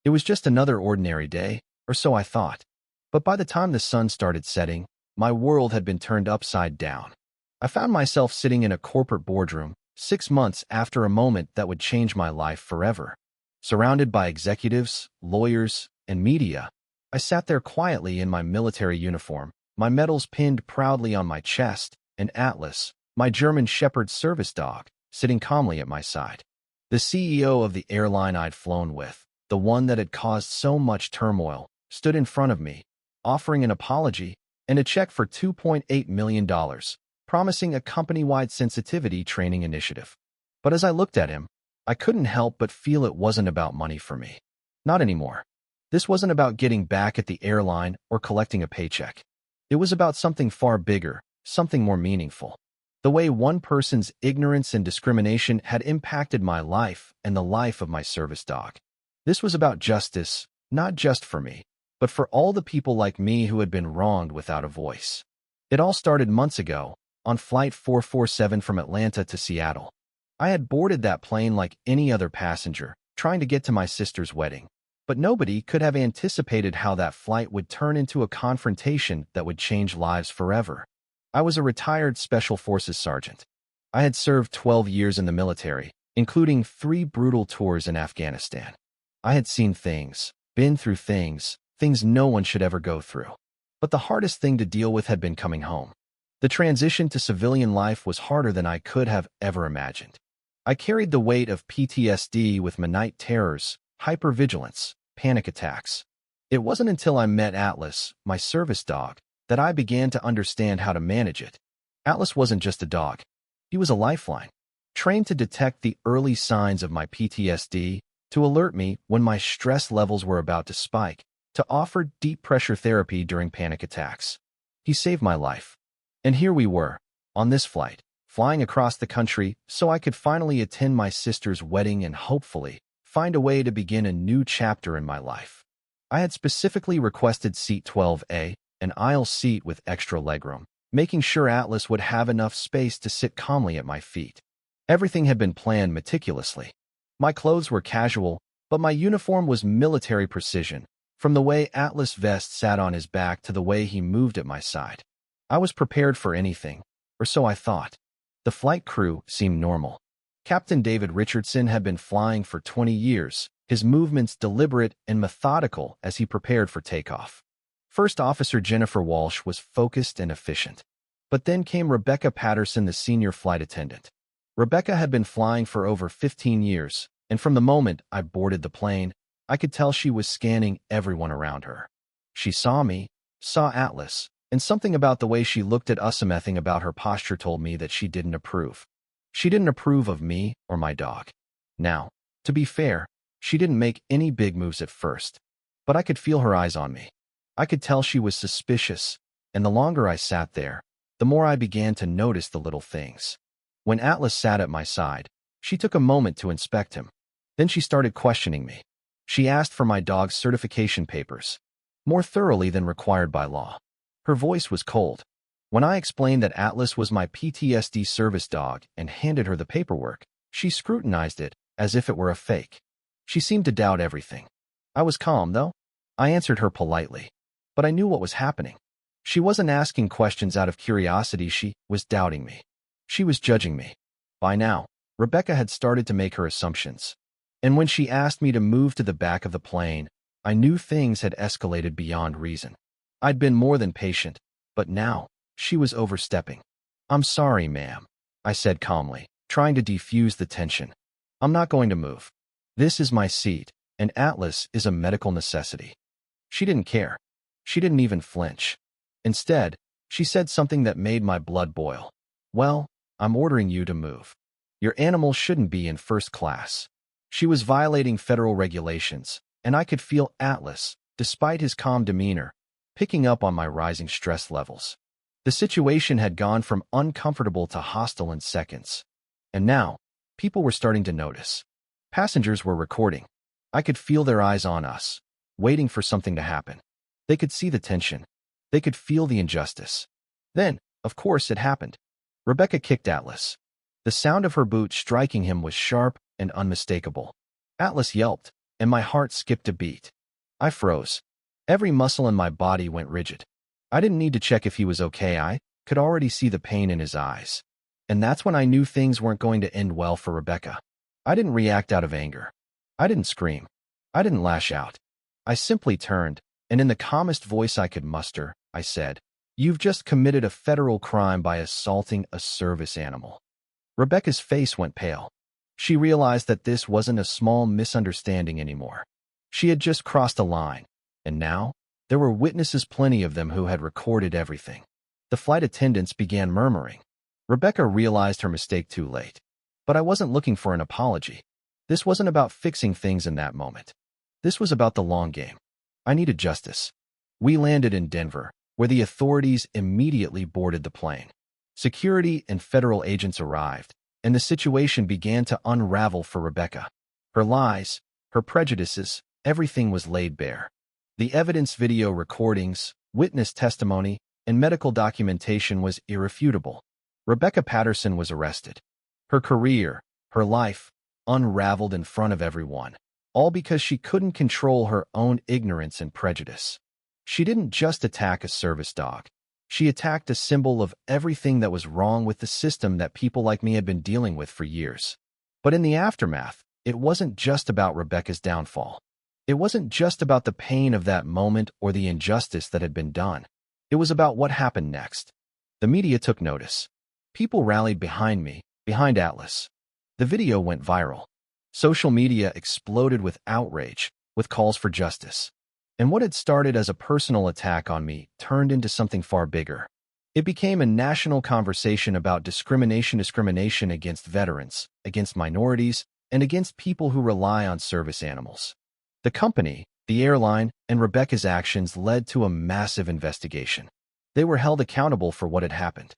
It was just another ordinary day, or so I thought. But by the time the sun started setting, my world had been turned upside down. I found myself sitting in a corporate boardroom, 6 months after a moment that would change my life forever. Surrounded by executives, lawyers, and media, I sat there quietly in my military uniform, my medals pinned proudly on my chest, and Atlas, my German Shepherd service dog, sitting calmly at my side. The CEO of the airline I'd flown with, the one that had caused so much turmoil, stood in front of me, offering an apology and a check for $2.8 million, promising a company-wide sensitivity training initiative. But as I looked at him, I couldn't help but feel it wasn't about money for me. Not anymore. This wasn't about getting back at the airline or collecting a paycheck. It was about something far bigger, something more meaningful. The way one person's ignorance and discrimination had impacted my life and the life of my service dog. This was about justice, not just for me, but for all the people like me who had been wronged without a voice. It all started months ago, on Flight 447 from Atlanta to Seattle. I had boarded that plane like any other passenger, trying to get to my sister's wedding. But nobody could have anticipated how that flight would turn into a confrontation that would change lives forever. I was a retired Special Forces sergeant. I had served 12 years in the military, including 3 brutal tours in Afghanistan. I had seen things, been through things no one should ever go through. But the hardest thing to deal with had been coming home. The transition to civilian life was harder than I could have ever imagined. I carried the weight of PTSD with my night terrors, hypervigilance, panic attacks. It wasn't until I met Atlas, my service dog, that I began to understand how to manage it. Atlas wasn't just a dog. He was a lifeline, trained to detect the early signs of my PTSD, to alert me when my stress levels were about to spike, to offer deep pressure therapy during panic attacks. He saved my life. And here we were, on this flight, flying across the country so I could finally attend my sister's wedding and hopefully find a way to begin a new chapter in my life. I had specifically requested seat 12A, an aisle seat with extra legroom, making sure Atlas would have enough space to sit calmly at my feet. Everything had been planned meticulously. My clothes were casual, but my uniform was military precision, from the way Atlas' vest sat on his back to the way he moved at my side. I was prepared for anything, or so I thought. The flight crew seemed normal. Captain David Richardson had been flying for 20 years, his movements deliberate and methodical as he prepared for takeoff. First Officer Jennifer Walsh was focused and efficient. But then came Rebecca Patterson, the senior flight attendant. Rebecca had been flying for over 15 years, and from the moment I boarded the plane, I could tell she was scanning everyone around her. She saw me, saw Atlas, and something about the way she looked at us, something about her posture told me that she didn't approve. She didn't approve of me or my dog. Now, to be fair, she didn't make any big moves at first, but I could feel her eyes on me. I could tell she was suspicious, and the longer I sat there, the more I began to notice the little things. When Atlas sat at my side, she took a moment to inspect him. Then she started questioning me. She asked for my dog's certification papers, more thoroughly than required by law. Her voice was cold. When I explained that Atlas was my PTSD service dog and handed her the paperwork, she scrutinized it as if it were a fake. She seemed to doubt everything. I was calm, though. I answered her politely. But I knew what was happening. She wasn't asking questions out of curiosity, she was doubting me. She was judging me. By now, Rebecca had started to make her assumptions. And when she asked me to move to the back of the plane, I knew things had escalated beyond reason. I'd been more than patient, but now, she was overstepping. "I'm sorry, ma'am," I said calmly, trying to defuse the tension. "I'm not going to move. This is my seat, and Atlas is a medical necessity." She didn't care. She didn't even flinch. Instead, she said something that made my blood boil. "Well, I'm ordering you to move. Your animal shouldn't be in first class." She was violating federal regulations, and I could feel Atlas, despite his calm demeanor, picking up on my rising stress levels. The situation had gone from uncomfortable to hostile in seconds. And now, people were starting to notice. Passengers were recording. I could feel their eyes on us, waiting for something to happen. They could see the tension. They could feel the injustice. Then, of course, it happened. Rebecca kicked Atlas. The sound of her boot striking him was sharp and unmistakable. Atlas yelped, and my heart skipped a beat. I froze. Every muscle in my body went rigid. I didn't need to check if he was okay. I could already see the pain in his eyes. And that's when I knew things weren't going to end well for Rebecca. I didn't react out of anger. I didn't scream. I didn't lash out. I simply turned, and in the calmest voice I could muster, I said, "You've just committed a federal crime by assaulting a service animal." Rebecca's face went pale. She realized that this wasn't a small misunderstanding anymore. She had just crossed a line, and now there were witnesses, plenty of them, who had recorded everything. The flight attendants began murmuring. Rebecca realized her mistake too late. But I wasn't looking for an apology. This wasn't about fixing things in that moment. This was about the long game. I needed justice. We landed in Denver, where the authorities immediately boarded the plane. Security and federal agents arrived, and the situation began to unravel for Rebecca. Her lies, her prejudices, everything was laid bare. The evidence, video recordings, witness testimony, and medical documentation was irrefutable. Rebecca Patterson was arrested. Her career, her life, unraveled in front of everyone, all because she couldn't control her own ignorance and prejudice. She didn't just attack a service dog. She attacked a symbol of everything that was wrong with the system that people like me had been dealing with for years. But in the aftermath, it wasn't just about Rebecca's downfall. It wasn't just about the pain of that moment or the injustice that had been done. It was about what happened next. The media took notice. People rallied behind me, behind Atlas. The video went viral. Social media exploded with outrage, with calls for justice. And what had started as a personal attack on me turned into something far bigger. It became a national conversation about discrimination against veterans, against minorities, and against people who rely on service animals. The company, the airline, and Rebecca's actions led to a massive investigation. They were held accountable for what had happened.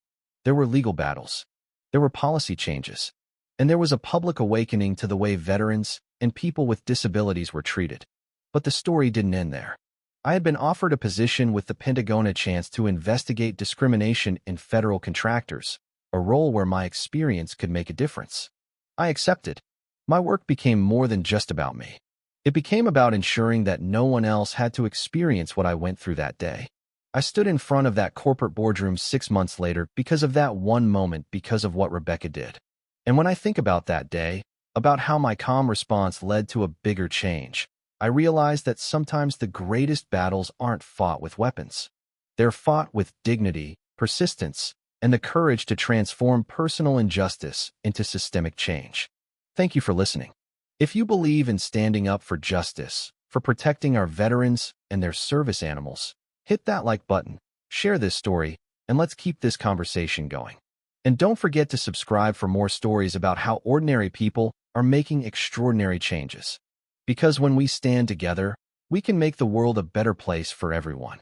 There were legal battles. There were policy changes. And there was a public awakening to the way veterans and people with disabilities were treated. But the story didn't end there. I had been offered a position with the Pentagon, a chance to investigate discrimination in federal contractors, a role where my experience could make a difference. I accepted. My work became more than just about me. It became about ensuring that no one else had to experience what I went through that day. I stood in front of that corporate boardroom 6 months later because of that one moment, because of what Rebecca did. And when I think about that day, about how my calm response led to a bigger change, I realize that sometimes the greatest battles aren't fought with weapons. They're fought with dignity, persistence, and the courage to transform personal injustice into systemic change. Thank you for listening. If you believe in standing up for justice, for protecting our veterans and their service animals, hit that like button, share this story, and let's keep this conversation going. And don't forget to subscribe for more stories about how ordinary people are making extraordinary changes. Because when we stand together, we can make the world a better place for everyone.